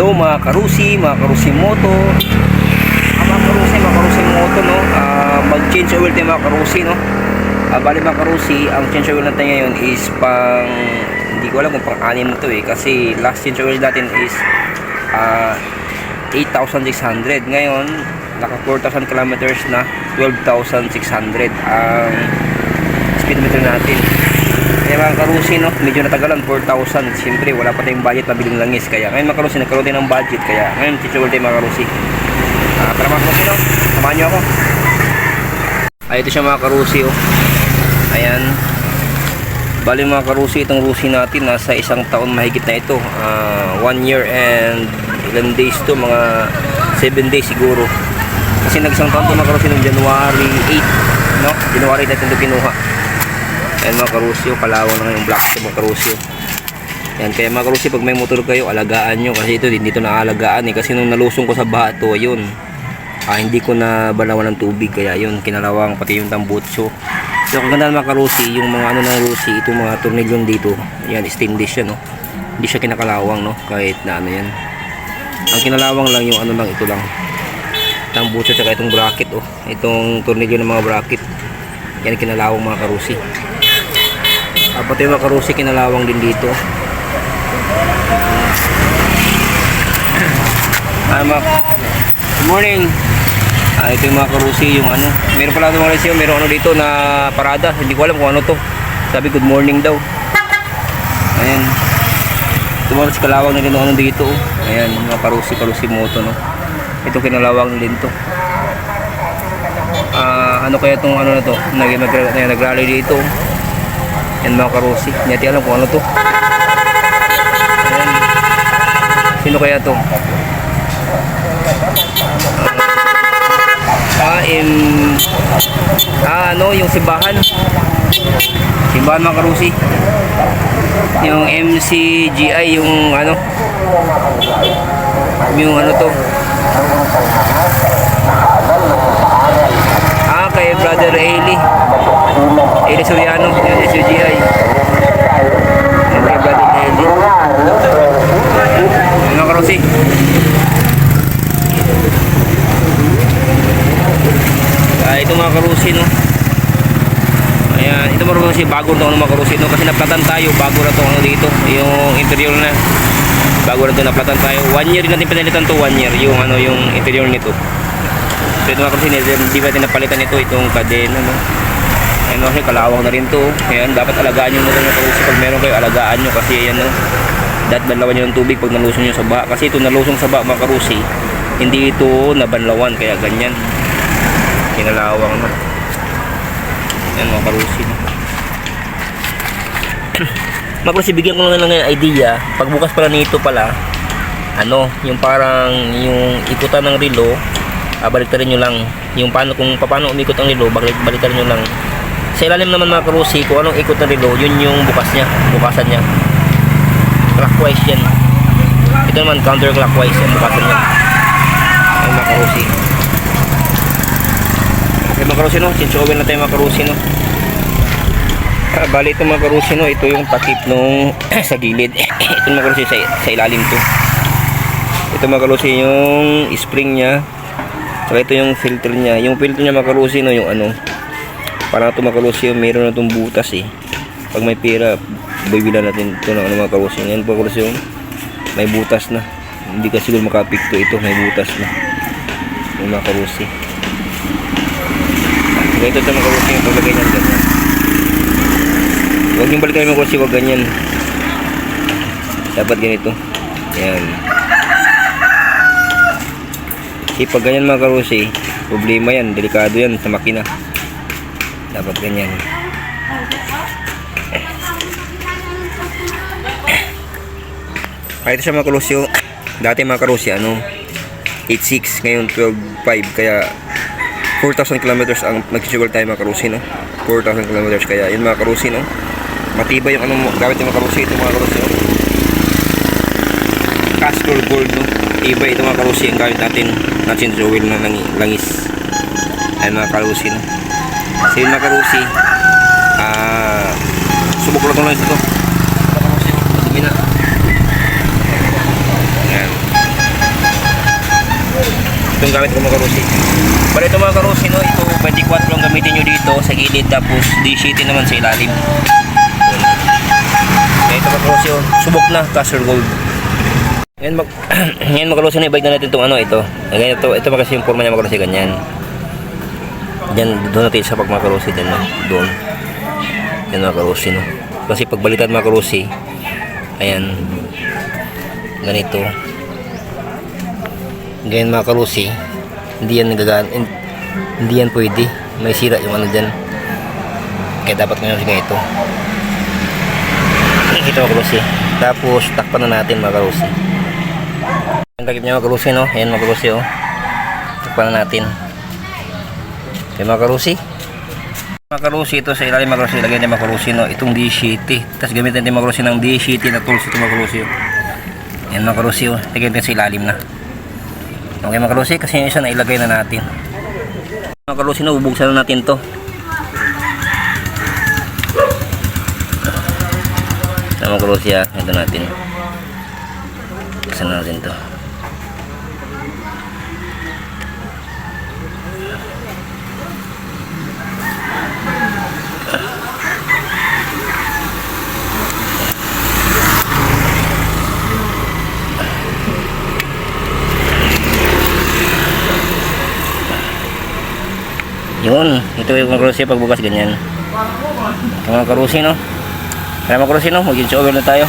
Hello mga karusi moto. Mga karusi moto, no. Mag-change oil tayo mga karusi, no. Bali mga karusi, ang change oil natin ngayon is pang, hindi ko alam kung pang-anim na to kasi last change oil natin is 8,600. Ngayon, naka 4,000 kilometers na 12,600 ang speedometer natin. Kaya mga karusi, no, medyo natagalan, 4,000. Siyempre wala pa tayong budget na biling langis. Kaya ngayon mga karusi, nagkaroon tayo ng budget. Kaya ngayon change oil tayo mga karusi. Tara mga karusi, no, samahan nyo ako. Ito siya mga karusi, oh. Ayan. Bali mga karusi, itong rusi natin nasa isang taon mahigit na ito. 1 year and ilang days to, mga 7 days siguro. Kasi nag-isang taon to mga karusi noong January 8, no? January natin ito kinuha. Ayan mga karusi, kalawang na yung black ito mga karusi. Ayan, kaya mga karusi, pag may motor kayo, alagaan nyo. Kasi ito, hindi ito naalagaan Kasi nung nalusong ko sa baha ito, ayun, hindi ko na banawan ng tubig. Kaya yun, kinalawang pati yung tambutso. So kung ganda mga karusi, yung mga ano ng rusi, itong mga tornilyon dito, yan, stainless yan, no? Hindi siya kinakalawang, no? Kahit na ano yan. Ang kinalawang lang yung ano lang, ito lang, tambutso tsaka itong bracket, oh. Itong tornilyo ng mga bracket, yan kinalawang mga karusi. Pati mga karusi, kinalawang din dito. Good morning. Ito yung mga karusi, yung ano, meron pala mga karusi, meron ano dito na parada, hindi ko alam kung ano to. Sabi good morning daw. Ayan, tumalas kalawang na din ano dito. Ayan mga karusi moto, no. Ito kinalawang din to. Ano kaya itong ano na to, nagrally dito. Yan mga karusi, hindi alam kung ano to. Ayan. Sino kaya to? Ano, yung simbahan mga karusi, yung MCGI, yung ano to, kay Brother Eli Soriano, yung SUGI, kay Brother Eli mga karusi. Ito mga karusi, no. Ayan, ito mga karusi, bago na ito mga karusi, no. Kasi naplatan tayo, bago na ito ano dito, yung interior na bago na ito, naplatan tayo. 1 year din natin pinalitan to, 1 year yung ano, yung interior nito. So ito mga karusi, hindi ba natin napalitan ito, itong kadena, no. Ayan kasi kalawang na rin to. Ayan, dapat alagaan nyo mga karusi. Pag meron kayo, alagaan nyo kasi ayan, no, dapat banlawan nyo ng tubig pag nalusong nyo sa baha. Kasi ito nalusong sa baha mga karusi, hindi ito nabanlawan, kaya ganyan kinalawang, no. Yan mga karusi, no. Mga karusi, bigyan ko lang ng idea. Pagbukas pala nito pala, ano, yung parang yung ikutan ng relo, baliktarin nyo lang yung kung paano umikot ang relo, baliktarin nyo lang. Sa ilalim naman mga karusi, kung anong ikot ng relo, yun yung bukasan nya clockwise yan. Ito naman counterclockwise yan, bukasan nya. Yan mga karusi. Okay mga karusi, no, change oil na tayo mga karusi, no. Bali ito mga karusi, no, ito yung takip nung sa gilid. Ito mga karusi, sa ilalim to. Ito mga karusi yung spring nya, saka ito yung filter nya. Yung filter nya mga karusi, no, yung ano, parang ito mga karusi, mayroon na itong butas pag may pera, bibilan natin ito ng ano mga karusi. Yan mga karusi, yung may butas na, hindi ka siguro makapikto ito, may butas na yung mga karusi. Ito sa mga karusi, yung paglagay niyan ganyan. Huwag yung balikan yung karusi, huwag ganyan. Dapat ganito. Ayan. Kasi pag ganyan mga karusi, problema yan, delikado yan sa makina. Dapat ganyan. Ito siya mga karusi. Dati mga karusi, ano, 8.6, ngayon 12.5, kaya 4,000 kilometers ang nag-sugar tayo mga karusi, no. 4,000 kilometers, kaya yun mga karusi, no. Matibay yung ano gamit yung mga karusi. Ito mga karusi, no. Castrol Gold, no. Iba ito mga karusi ang gamit natin sa oil na langis. Ay mga karusi, no. So yun mga karusi, subok lang ito. Mga karusi, madumi na. Ayan. Itong gamit ko mga karusi. Pero ito mga karusi, no, ito 24 ang gamitin nyo dito sa gilid, tapos D-sheet naman sa ilalim. Kaya ito mga karusi, oh, subok na, Castor Gold. Ngayon ngayon mga karusi, ibalik na natin itong ano, ito. Ngayon, ito kasi yung forma niya mga karusi, ganyan. Diyan, doon natin sa pag mga karusi, dyan, no? Doon. Yan mga karusi, no? Kasi pagbalitan mga karusi, ayan, ganito. Ganyan mga karusi, hindi yan hindi yan pwede, may sira yung ano dyan, kaya dapat ngayon ganito. Ito mga karusi, tapos takpan na natin mga karusi. Ang takip niya mga karusi, no? Ayan mga karusi, oh, takpan na natin. Okay mga karusi, ito sa ilalim mga karusi, lagyan natin mga karusi, no, itong D-sheet, tapos gamitin natin mga karusi ng D-sheet na tools ito mga karusi, oh. Ayan mga karusi, oh, lagyan natin sa ilalim na. Okay mga karusi, kasi yung isa na ilagay na natin. Mga karusi, na bubuksan na natin to. Mga karusi, ito natin. Buksan na natin to. Yun, ito yung mga karusi pagbukas ganyan. Mga karusi, no? Kaya mga karusi, no? Mag-change over na tayo.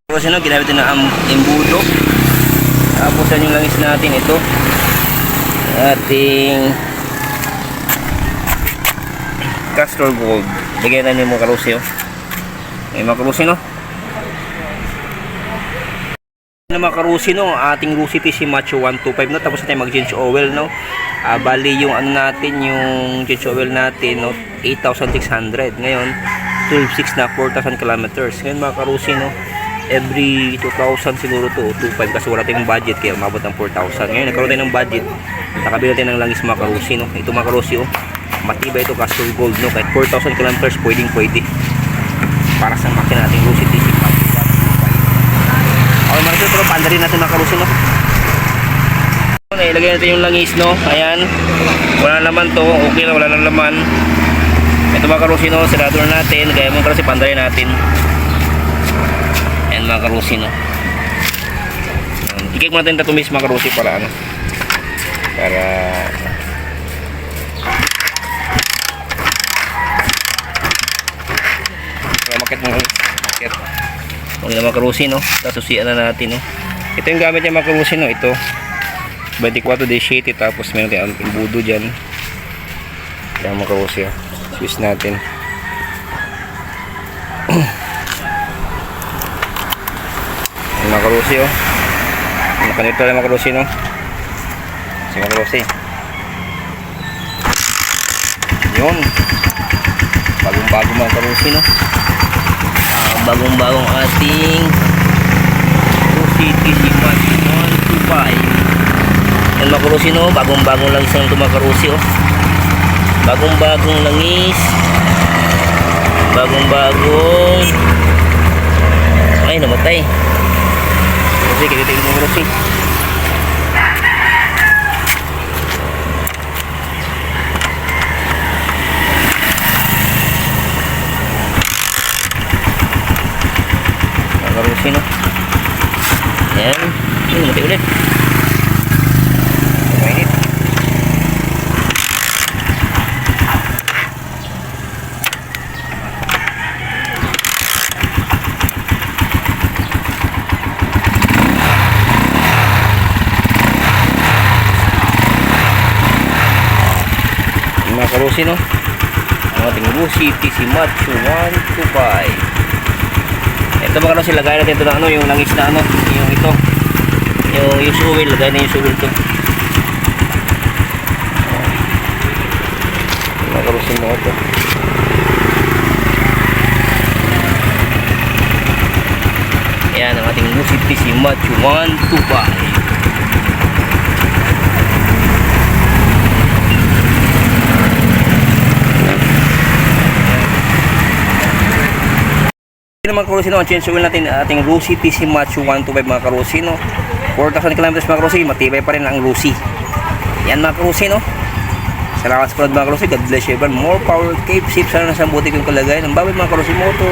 Mga karusi, no? Ginamit na ang embudo. Tapos yan yung langis natin, ito. Ating Castor Gold. Bigyan na niyo mga karusi, oh. Mga karusi, no? Mga karusi, no, ating Rusi TC Macho 125, no, tapos natin mag-change oil, no. Bali yung ano natin, yung change oil natin, no, 8,600. Ngayon 12.6 na 4,000 kilometers. Ngayon mga karusi, no, every 2,000 siguro to 2,500 kasi wala tayong budget kaya umabot ng 4,000. Ngayon nagkaroon tayo ng budget, nakabili tayo ng langis mga karusi, no. Ito mga karusi, oh, matibay ito, Castor Gold, no, kahit 4,000 kilometers pwede para sa makina nating Rusi TC Macho 125. Okay mga karusi, pero pandarin natin mga karusi, no. Ilagay natin yung langis, no. Ayan, wala naman to, okay na, wala na laman. Ito mga karusi, no, sarado na natin, kaya mga karusi pandarin natin. Ayan mga karusi, no. I-kick mo natin ito tumis mga karusi para ano, para makit mo, makit. Huwag na mga karusi, no. Tapos susian na natin, no. Ito yung gamit niya mga karusi, no. Ito 24 D-sheet, tapos meron tayong imbudo dyan. Kaya mga karusi, switch natin. Mga karusi, oh, nakanito lang mga karusi, no. Si mga karusi, yun, bagong-bago mga karusi, no. Bagong-bagong ating Rusi TC Macho 125. Yan mga karusi, no, bagong-bagong langis ng ito mga karusi, oh. Bagong-bagong langis, bagong-bagong, ay namatay kasi kititigil mga karusi. Mga karusi, no. Yan, namatay ulit. Mga karusi, no, ang ating Rusi TC Macho 125. Ito mga karusi, lagay natin ito na ano, yung langis na ano, yung ito, yung use oil, lagay na yung oil ito. Mga karusi mo ito. Ayan ang ating Rusi TC Macho 125. Mga karusi, no, ang change oil natin ating Rusi TC Macho 125 mga karusi, no. 4,000 kilometers mga karusi, matibay pa rin ang Lucy. Yan mga karusi, no? Salamat sa panood mga karusi. God bless you everyone. More power, keep safe. Sana nasa buti kong kalagayan. Ang babay mga karusi moto.